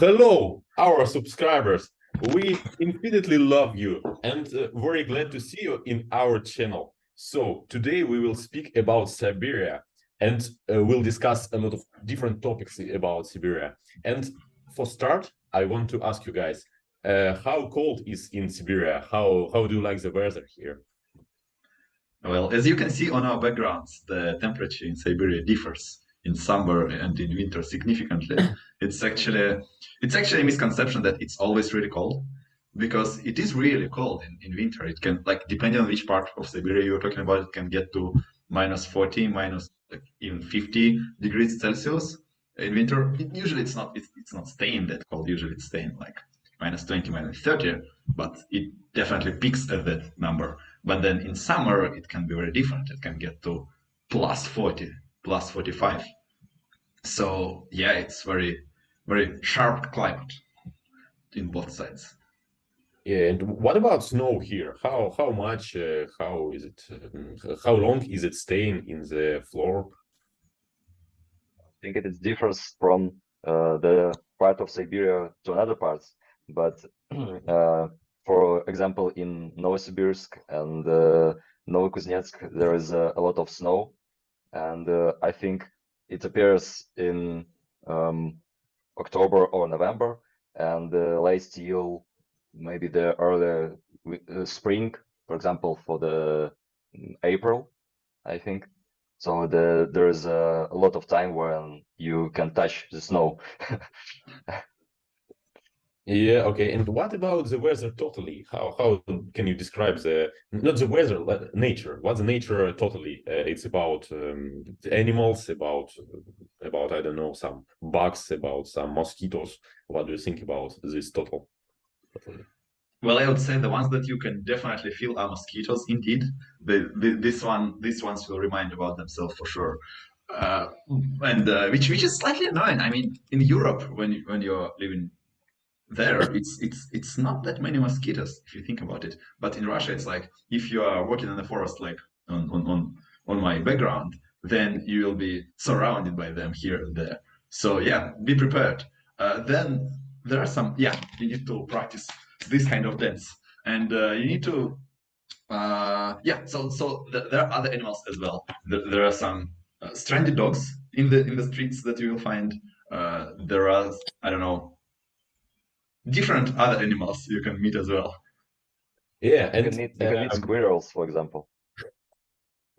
Hello, our subscribers. We infinitely love you and very glad to see you in our channel. So today we will speak about Siberia and we'll discuss a lot of different topics about Siberia. And for start, I want to ask you guys, how cold is in Siberia? How do you like the weather here? Well, as you can see on our backgrounds, the temperature in Siberia differs in summer and in winter significantly. It's actually it's actually a misconception that it's always really cold because it is really cold in winter. It can, like, depending on which part of Siberia you're talking about, it can get to minus 40, minus like even 50 degrees Celsius in winter. Usually it's not staying that cold. Usually it's staying like minus 20, minus 30, but it definitely peaks at that number. But then in summer, it can be very different. It can get to plus 40, plus 45. So yeah, it's very sharp climate in both sides. Yeah, and what about snow here? How much? How is it? How long is it staying in the floor? Think it differs from the part of Siberia to another parts, but for example, in Novosibirsk and Novokuznetsk, there is a lot of snow, and I think it appears in um, October or November, and lasts till maybe the early spring, for example, for the April, I think. So there's a lot of time when you can touch the snow. Yeah, okay. And what about the weather totally? How can you describe the not the weather, but nature? What's the nature totally? It's about the animals, about I don't know, some bugs, about some mosquitoes. What do you think about this totally? Well, I would say the ones that you can definitely feel are mosquitoes. Indeed, these ones will remind about themselves for sure, uh, and which is slightly annoying. I mean, in Europe, when you're living there, it's not that many mosquitoes if you think about it. But in Russia, it's like if you are walking in the forest, like on my background, then you will be surrounded by them here and there. So yeah, be prepared. Then there are some, yeah, you need to practice this kind of dance, and you need to yeah. There are other animals as well. There are some stranded dogs in the streets that you will find. There are, I don't know, different other animals you can meet as well. Yeah, You can and meet squirrels, for example.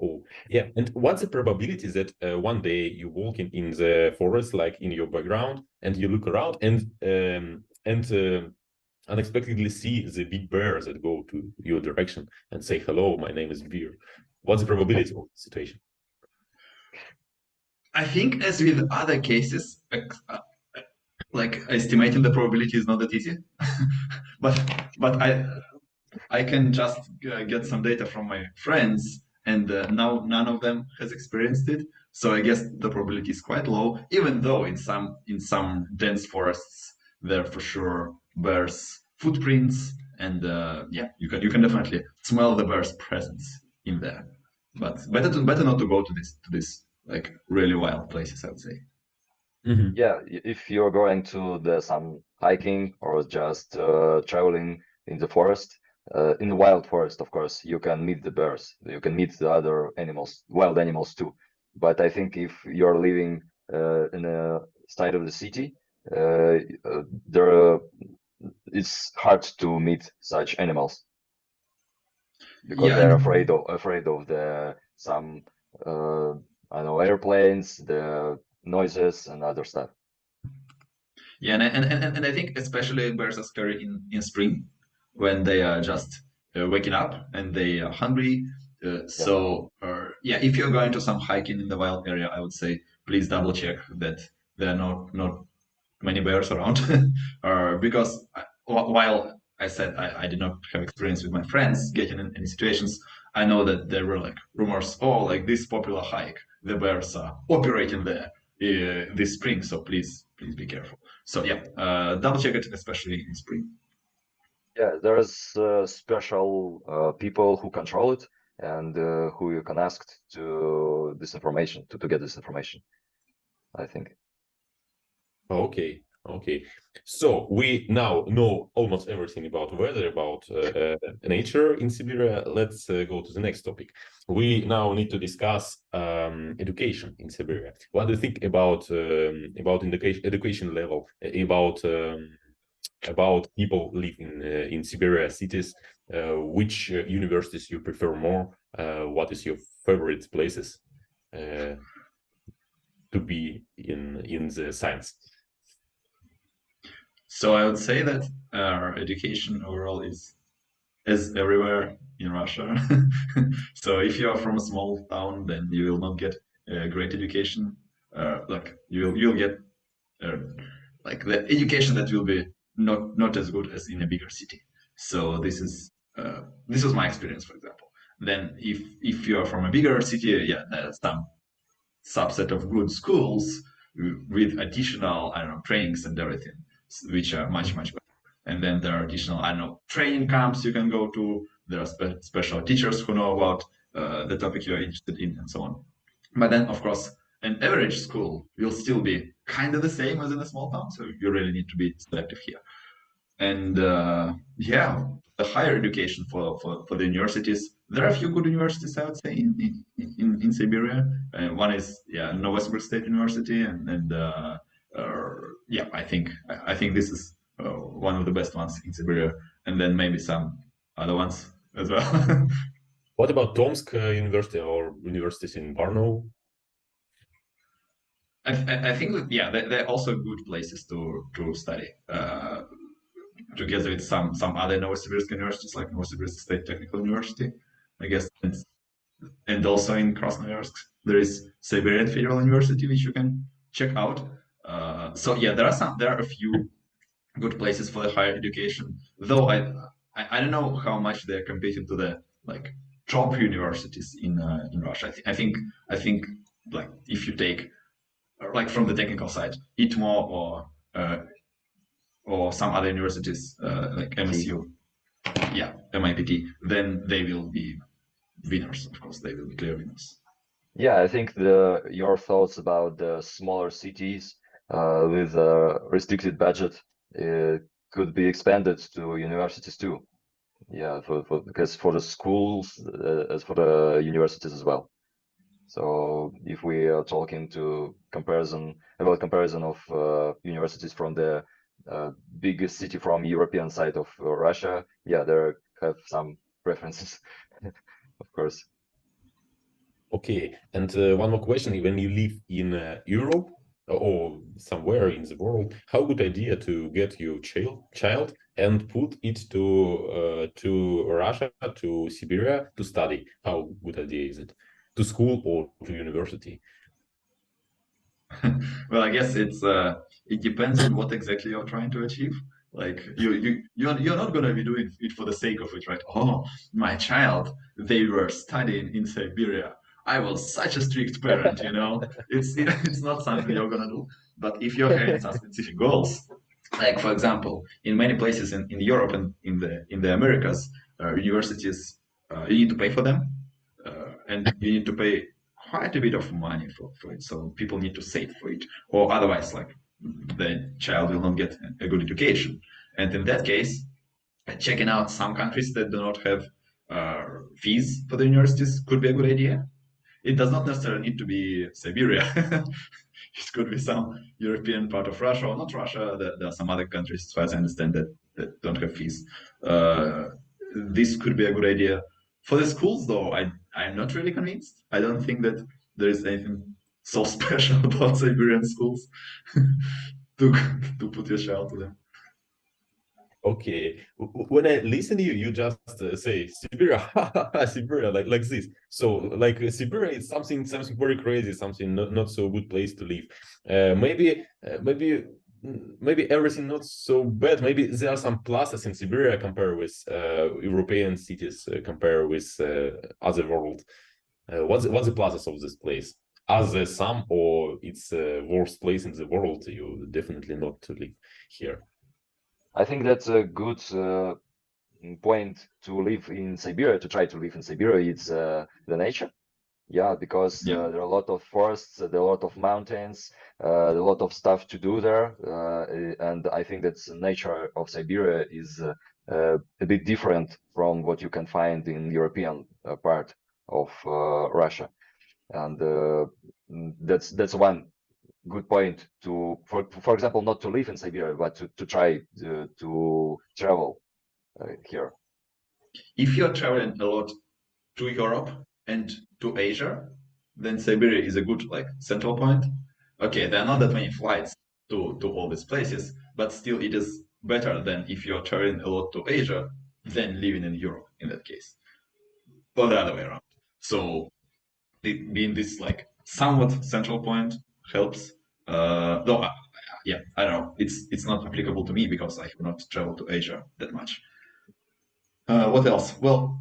oh, yeah. And what's the probability that one day you walk in the forest, like in your background, and you look around and unexpectedly see the big bear that go to your direction and say, "Hello, my name is Bear." What's the probability of the situation? I think, as with other cases, like estimating the probability is not that easy. but but I can just get some data from my friends, and now none of them has experienced it. So I guess the probability is quite low, even though in some dense forests there are for sure bears footprints, and yeah, you can definitely smell the bear's presence in there. But better not to go to this like really wild places, I would say. Mhm. Yeah, if you're going to some hiking or just traveling in the forest, in the wild forest, of course, you can meet the bears. You can meet the other animals, wild animals too. But I think if you're living in a side of the city, there it's hard to meet such animals because Yeah, they're and afraid of the some I don't know, airplanes, the noises and other stuff. yeah, and I think especially bears are scary in spring when they are just waking up and they are hungry. Yeah. Yeah, if you're going to some hiking in the wild area, I would say please double check that there are not many bears around. Because while I said I did not have experience with my friends getting in any situations, I know that there were like rumors, oh, like this popular hike, the bears are operating there this spring, so please be careful. So yeah, double check it, especially in spring. Yeah, there's special people who control it and who you can ask to this information to get this information, I think. Okay. Okay, so we now know almost everything about weather, about nature in Siberia. Let's go to the next topic. We now need to discuss education in Siberia. What do you think about education level, about people living in Siberia cities? Which universities you prefer more? What is your favorite places to be in the science? So I would say that our education overall is everywhere in Russia. So if you are from a small town, then you will not get a great education. Like you'll get uh, like the education that will be not as good as in a bigger city. So this was my experience, for example. Then if you are from a bigger city, yeah, some subset of good schools with additional, I don't know, trainings and everything, which are much better. And then there are additional, I don't know, training camps you can go to. There are special teachers who know about the topic you're interested in, and so on. But then, of course, an average school will still be kind of the same as in a small town. So you really need to be selective here. And yeah, the higher education for the universities. There are a few good universities, I would say, in Siberia. One is Novosibirsk State University, yeah, I think this is one of the best ones in Siberia, and then maybe some other ones as well. What about Tomsk University or universities in Brno? I think that yeah, they're also good places to study. Together with some other Novosibirsk universities like Novosibirsk State Technical University, I guess, and also in Krasnoyarsk there is Siberian Federal University which you can check out. So yeah, there are a few good places for the higher education, though I don't know how much they're competing to the like top universities in Russia. I think like if you take like from the technical side, ITMO or some other universities like MSU, yeah, MIPT, then they will be winners. Of course, they will be clear winners. Yeah, I think your thoughts about the smaller cities with a restricted budget could be expanded to universities too. Yeah, because for the schools as for the universities as well. So if we are talking about comparison of universities from the biggest city from European side of Russia, yeah, there have some preferences, of course. Okay, and one more question: when you live in Europe or somewhere in the world, how good idea to get your child and put it to Russia, to Siberia to study? How good idea is it? To school or to university? Well, I guess it depends on what exactly you're trying to achieve. Like you're not gonna be doing it for the sake of it, right? Oh, my child, they were studying in Siberia. I was such a strict parent, you know. It's not something you're gonna do. But if you're having some specific goals, like for example, in many places in Europe and in the Americas, universities you need to pay for them, and you need to pay quite a bit of money for it. So people need to save for it, or otherwise, like the child will not get a good education. And in that case, checking out some countries that do not have fees for the universities could be a good idea. It does not necessarily need to be Siberia. It could be some European part of Russia or not Russia. There are some other countries, as far as I understand, that don't have fees. This could be a good idea. For the schools, though, I'm not really convinced. I don't think that there is anything so special about Siberian schools to to put your child to them. Okay, when I listen to you, you just say Siberia, Siberia, like this. So like Siberia is something very crazy, something not so good place to live. Maybe everything not so bad. Maybe there are some pluses in Siberia compared with European cities, compared with other world. What's the pluses of this place? Are there some, or it's the worst place in the world? You definitely not to live here. I think that's a good point to live in Siberia, to try to live in Siberia. It's the nature. Yeah, because Yeah. there are a lot of forests, there are a lot of mountains, a lot of stuff to do there, and I think that the nature of Siberia is a bit different from what you can find in European part of Russia, and that's one good point to, for example, not to live in Siberia, but to try to travel here. If you're traveling a lot to Europe and to Asia, then Siberia is a good like central point. Okay, there are not that many flights to all these places, but still it is better than if you're traveling a lot to Asia than living in Europe in that case, or the other way around. So being this like somewhat central point helps. Though, yeah, I don't know. It's not applicable to me because I have not traveled to Asia that much. What else? Well,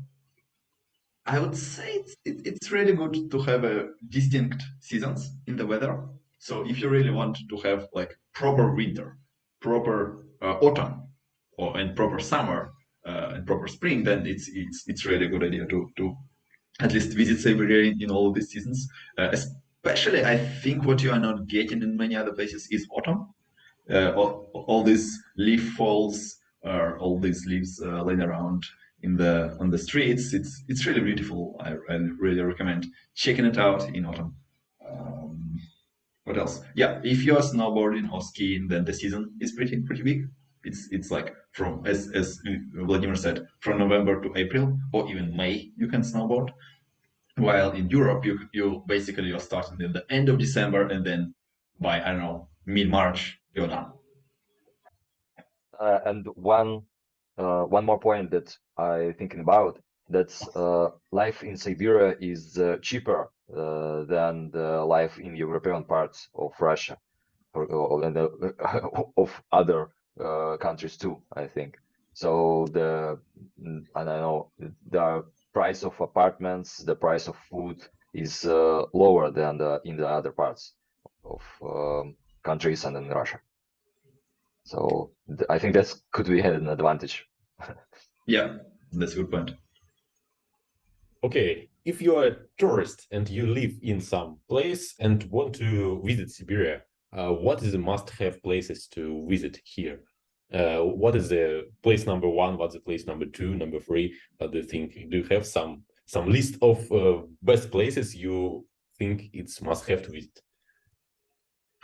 I would say it's really good to have a distinct seasons in the weather. So if you really want to have like proper winter, proper autumn, or and proper summer and proper spring, then it's really a good idea to at least visit Siberia in all of these seasons. Especially, I think what you are not getting in many other places is autumn. All these leaf falls, all these leaves laying around in the on the streets. It's really beautiful. I really recommend checking it out in autumn. Um, what else? Yeah, if you're snowboarding or skiing, then the season is pretty big. It's like from as Vladimir said, from November to April or even May you can snowboard. While in Europe you basically you're starting at the end of December and then by I don't know mid-March you're done. And one more point that I thinking about, that's life in Siberia is cheaper than the life in European parts of Russia and of other countries too, I think. So I don't know, the price of apartments, the price of food is lower than in the other parts of countries and in Russia. So I think that could be an advantage. Yeah, that's a good point. Okay, if you are a tourist and you live in some place and want to visit Siberia, what is the must-have places to visit here? What is the place number one? What's the place number two, number three? What do you think? Do you have some list of best places you think it's must-have to visit?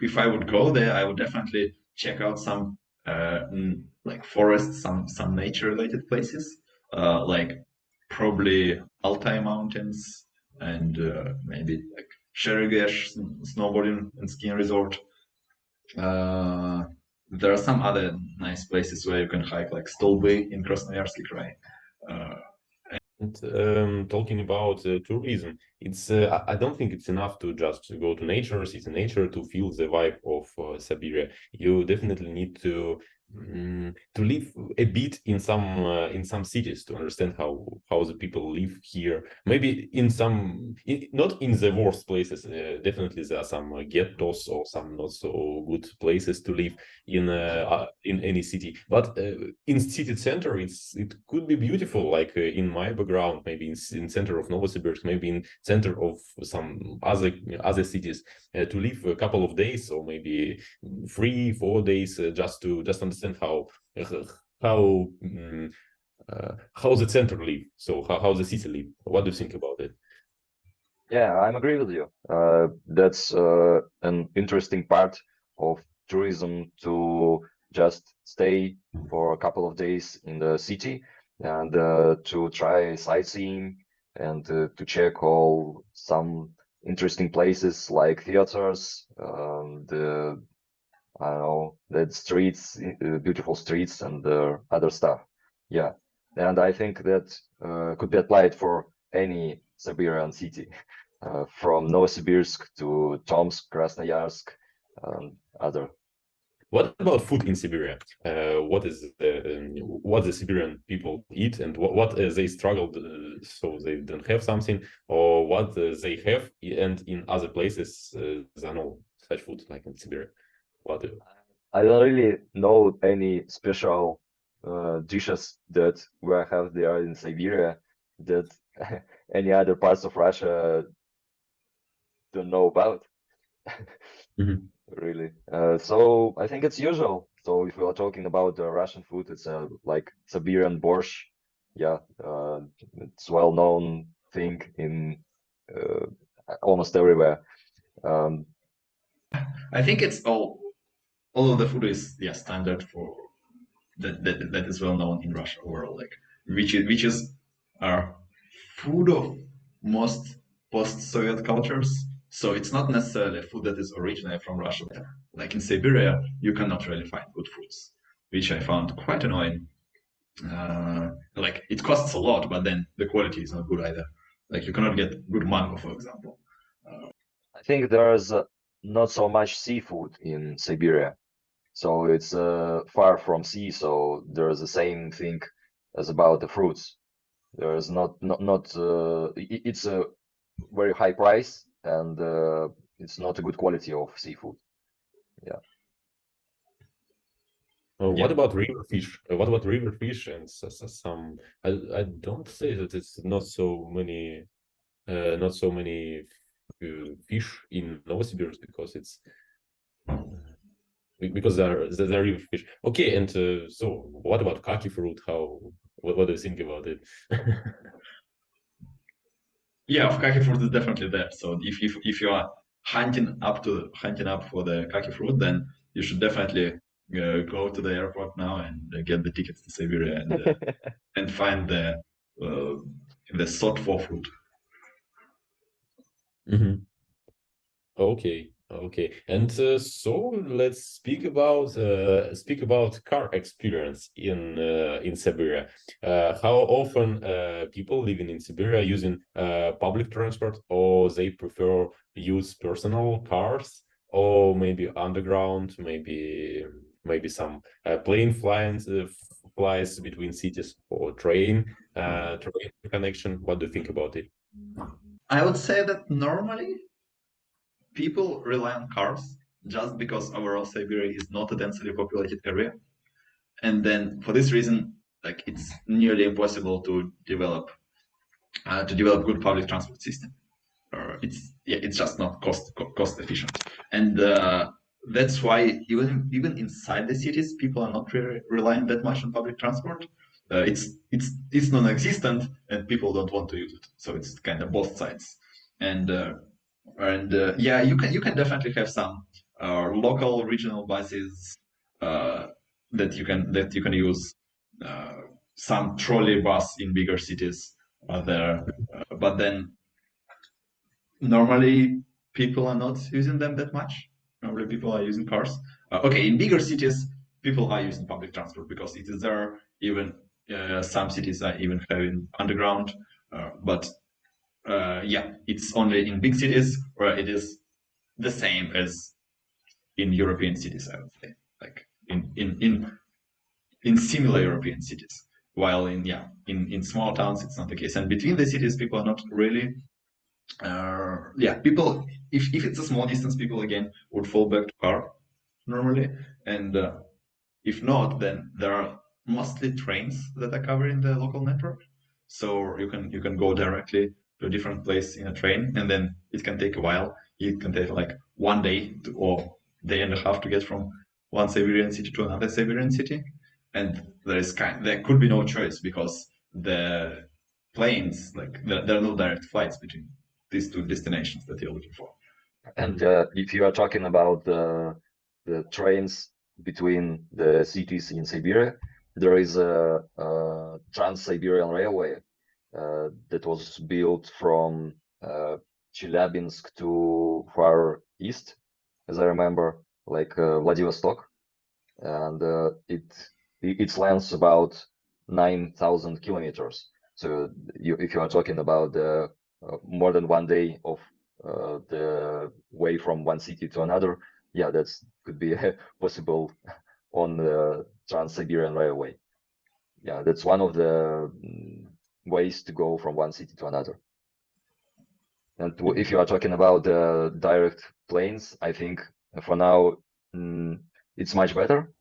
If I would go there, I would definitely check out some like forests, some nature-related places, like probably Altai Mountains and maybe like Sheregesh snowboarding and skiing resort. There are some other nice places where you can hike, like Stolby in Krasnoyarsky Krai. Uh, And talking about tourism, it's I don't think it's enough to just go to nature, see the nature, to feel the vibe of Siberia. You definitely need to live a bit in some cities to understand how the people live here. Maybe not in the worst places. Definitely there are some ghettos or some not so good places to live in any city, but in city center it could be beautiful, like in my background, maybe in center of Novosibirsk, maybe in center of some other cities, to live a couple of days or maybe 3-4 days, just understand how how the center live, so how the city live. What do you think about it? Yeah, I'm agree with you. That's an interesting part of tourism, to just stay for a couple of days in the city and to try sightseeing and to check all some interesting places like theaters, the I don't know, the streets, beautiful streets and other stuff. Yeah, and I think that could be applied for any Siberian city, from Novosibirsk to Tomsk, Krasnoyarsk, other. What about food in Siberia? What the Siberian people eat, and what they struggled so they don't have something, or what they have, and in other places there are no such food like in Siberia. What? I don't really know any special dishes that we have there in Siberia that any other parts of Russia don't know about. Mhm. Really. So I think it's usual. So if we are talking about Russian food, it's like Siberian borscht. Yeah, it's well-known thing in uh, almost everywhere. Um, I think it's all of the food is standard for that is well known in Russia overall, like which is food of most post-Soviet cultures. So it's not necessarily food that is originally from Russia. Like in Siberia, you cannot really find good foods, which I found quite annoying. Like it costs a lot, but then the quality is not good either. Like you cannot get good mango, for example. I think there's not so much seafood in Siberia, so it's far from sea. So there's the same thing as about the fruits. There's it's a very high price and it's not a good quality of seafood. Yeah. What Yeah. about river fish? What about river fish and some? I don't say that it's not so many fish in Novosibirsk because it's because they're river fish. Okay, and so what about kaki fruit? What do you think about it? Yeah, of kaki fruit is definitely there. So if you are hunting up for the kaki fruit, then you should definitely go to the airport now and get the tickets to Siberia and find the sought for fruit. Mhm. Okay, okay. And so let's speak about car experience in Siberia. How often people living in Siberia using public transport, or they prefer use personal cars, or maybe underground, maybe some plane flies between cities, or train connection. What do you think about it? I would say that normally people rely on cars just because overall Siberia is not a densely populated area. And then for this reason, like it's nearly impossible to develop good public transport system. Or it's just not cost efficient, and that's why even inside the cities, people are not really relying that much on public transport. It's non-existent, and people don't want to use it. So it's kind of both sides, and yeah, you can definitely have some local regional buses uh, that you can use. Uh, some trolley bus in bigger cities are there, but then normally people are not using them that much. Normally people are using cars. Okay, in bigger cities, people are using public transport because it is there. Even some cities are even having underground. But yeah, it's only in big cities where it is the same as in European cities, I would say. Like in similar European cities. While in small towns, it's not the case. And between the cities, people are not really yeah, people, if it's a small distance, people again would fall back to car normally. And if not, then there are mostly trains that are covering the local network. So you can go directly to a different place in a train, and then it can take a while. It can take like one day or day and a half to get from one Siberian city to another Siberian city. And there could be no choice because the planes, like there are no direct flights between these two destinations that you're looking for. And if you are talking about the trains between the cities in Siberia, there is a Trans-Siberian Railway that was built from Chelyabinsk to far east, as I remember, like Vladivostok, and its length about 9,000 kilometers. So if you are talking about more than one day of the way from one city to another, yeah, that's could be possible on the Trans-Siberian Railway. Yeah, that's one of the ways to go from one city to another. And if you are talking about the direct planes, I think for now it's much better.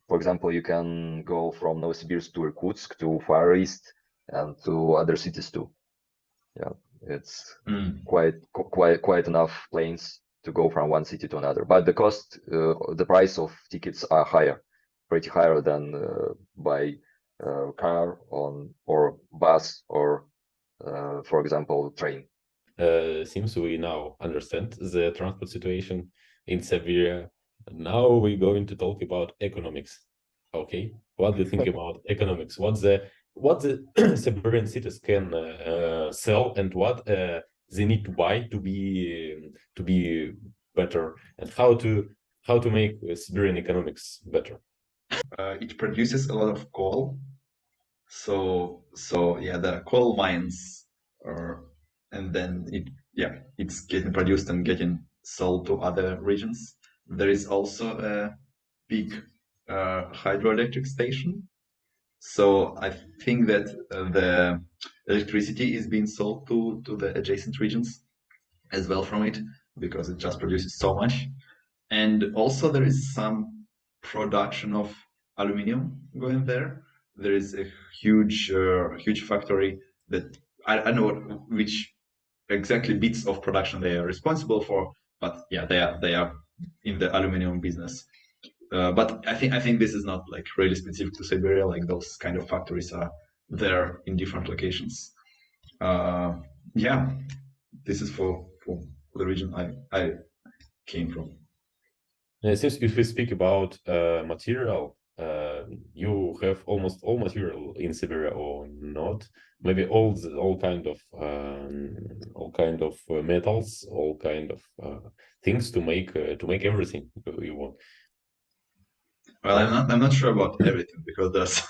For example, you can go from Novosibirsk to Irkutsk to Far East and to other cities too. Yeah. It's Mm. quite enough planes to go from one city to another. But the price of tickets are pretty higher than by car or bus or, for example, train. Seems we now understand the transport situation in Siberia. Now we're going to talk about economics. Okay, what do you think about economics? What the Siberian cities can sell and what they need to buy to be better, and how to make Siberian economics better? It produces a lot of coal. So yeah, the coal mines are, and then it's getting produced and getting sold to other regions. There is also a big hydroelectric station. So I think that the electricity is being sold to the adjacent regions as well from it because it just produces so much. And also there is some production of aluminum going there. There is a huge factory that I don't know which exactly bits of production they are responsible for, but yeah, they are in the aluminum business. But I think this is not like really specific to Siberia. Like those kind of factories are there in different locations. Uh, yeah, this is for the region I came from. Since if we speak about material, you have almost all material in Siberia or not? Maybe all kind of metals, all kind of things to make everything you want. Well, I'm not sure about everything because there's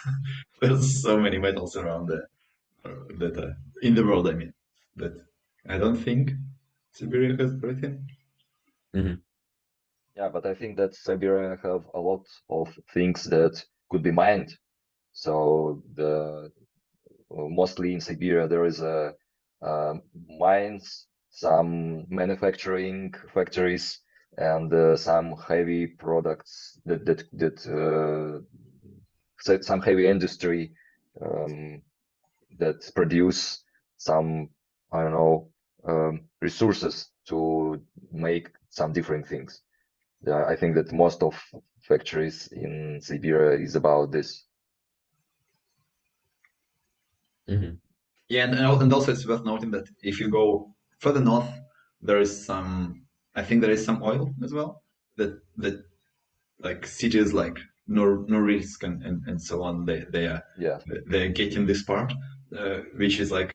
there's so many metals around that in the world. I mean, that I don't think Siberia has everything. Mhm. Yeah, but I think that Siberia have a lot of things that could be mined. So mostly in Siberia there is mines, some manufacturing factories, and some heavy products some heavy industry um, that produce some, I don't know, resources to make some different things. Yeah, I think that most of factories in Siberia is about this. Mhm. Yeah, and also it's worth noting that if you go further north, there is I think there is some oil as well that like cities like Norilsk and so on, Yeah, they're getting this part, which is like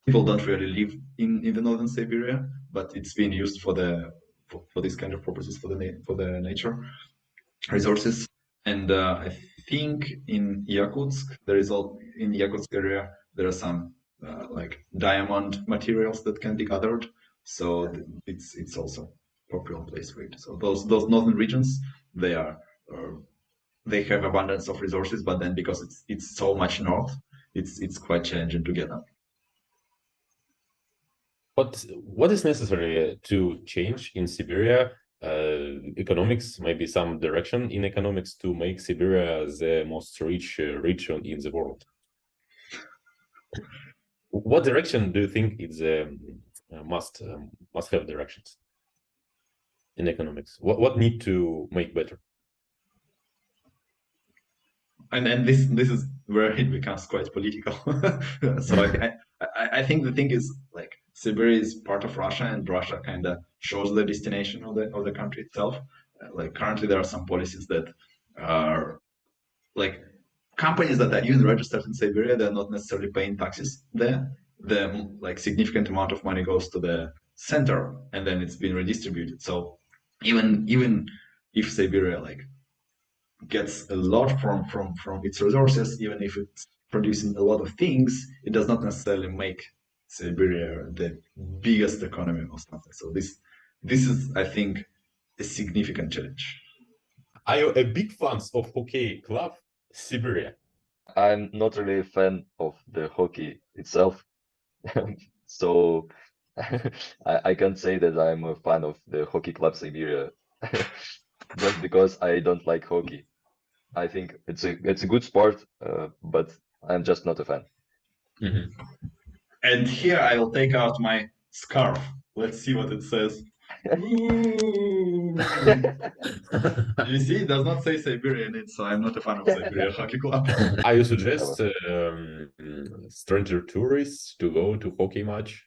people don't really live in the northern Siberia, but it's being used for these kind of purposes for the nature resources. And I think in Yakutsk in Yakutsk area there are some like diamond materials that can be gathered. So it's also popular place for it. So those northern regions they are uh, they have abundance of resources, but then because it's so much north, it's quite challenging to get them. What is necessary to change in Siberia economics, maybe some direction in economics to make Siberia the most rich region in the world? What direction do you think is must have directions in economics? What need to make better? And this is where it becomes quite political. So I think the thing is like Siberia is part of Russia, and Russia kind of shows the destination of the country itself. Like currently, there are some policies that are like companies that are even registered in Siberia. They're not necessarily paying taxes there. The like significant amount of money goes to the center, and then it's been redistributed. So even if Siberia like gets a lot from its resources, even if it's producing a lot of things, it does not necessarily make Siberia the biggest economy or something. So this is, I think, a significant challenge. Are you a big fans of hockey club Siberia? I'm not really a fan of the hockey itself, so I can't say that I'm a fan of the hockey club Siberia, just because I don't like hockey. I think it's a good sport, but I'm just not a fan. Mhm. And here I will take out my scarf. Let's see what it says. Ooh. You see, it does not say Siberia in it, so I'm not a fan of Siberia Hockey Club. I suggest stranger tourists to go to hockey match.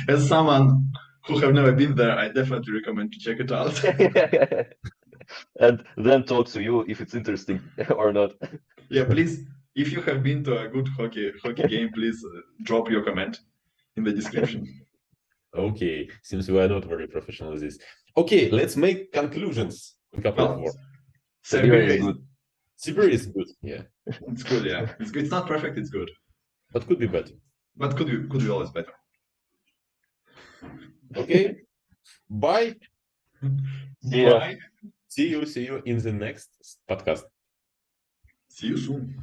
As someone who have never been there, I definitely recommend to check it out. And then talk to you if it's interesting or not. Yeah, please, if you have been to a good hockey game, please drop your comment in the description. Okay, seems we are not very professional at this. Okay, let's make conclusions. A couple of Well, words. Siberia is good. Siberia is good, yeah, It's good, yeah. It's good. It's not perfect, it's good. but could be better. But could be always better. Okay, bye. See ya. Bye. See you in the next podcast. See you soon.